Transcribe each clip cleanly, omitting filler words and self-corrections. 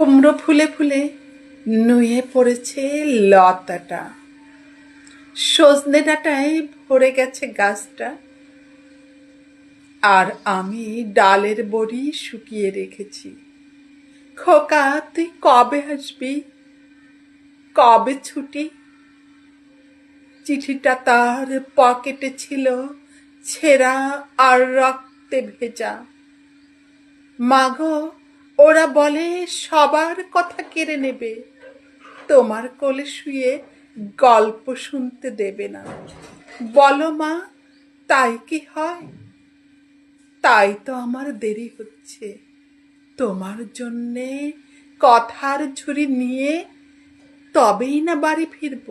কুমড়ো ফুলে ফুলে নুয়ে পড়েছে লতাটা, সজনে ডাঁটায় ভরে গেছে গাছটা। আর আমি ডালের বড়ি শুকিয়ে রেখেছি। খোকা, তুই কবে আসবি? কবে ছুটি? চিঠিটা তার পকেটে ছিল, ছেঁড়া আর রক্তে ভেজা। মাগো, ওরা বলে সবার কথা কেড়ে নেবে, তোমার কোলে শুয়ে গল্প শুনতে দেবে না। বলো মা, তাই কি হয়? তাই তো আমার দেরি হচ্ছে। তোমার জন্যে কথার ঝুড়ি নিয়ে তবেই না বাড়ি ফিরব।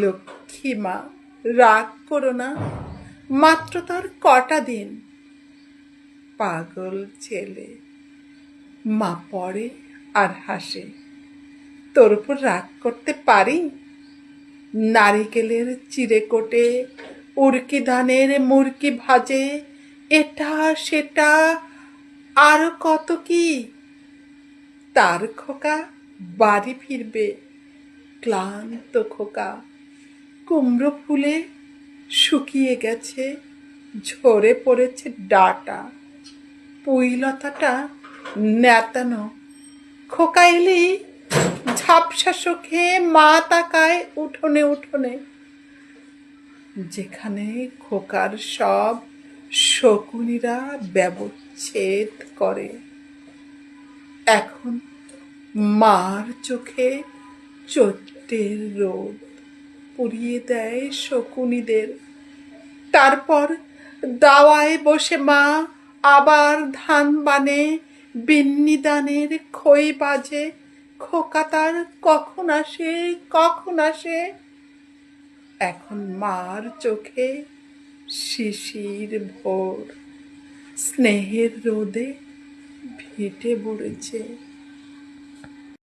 লক্ষ্মী মা, রাগ করো না, মাত্র তার কটা দিন। পাগল ছেলে। মা পড়ে আর হাসে। তোর উপর রাগ করতে পারি? নারিকেলের চিড়েকোটে, উড়কি ধানের মুরকি ভাজে, এটা সেটা আরো কত কি। তার খোকা বাড়ি ফিরবে, ক্লান্ত খোকা। কুমড়ো ফুলে শুকিয়ে গেছে, ঝরে পড়েছে ডাটা। পুঁইলতাটা নেতানো। খোকা এলি ঝাপসা চোখে মা তাকায় উঠোনে উঠোনে, যেখানে খোকার সব শকুনিরা ব্যবচ্ছেদ করে। এখন মার চোখে চৈত্রের রোদ পুড়িয়ে দেয় শকুনিদের। তারপর দাওয়ায় বসে মা আবার ধান বানে, বিন্নি দানের খই বাজে। খোকা তার কখন আসে, কখন আসে? এখন মার চোখে শিশির ভোর, স্নেহের রোদে ভিটে বুড়েছে।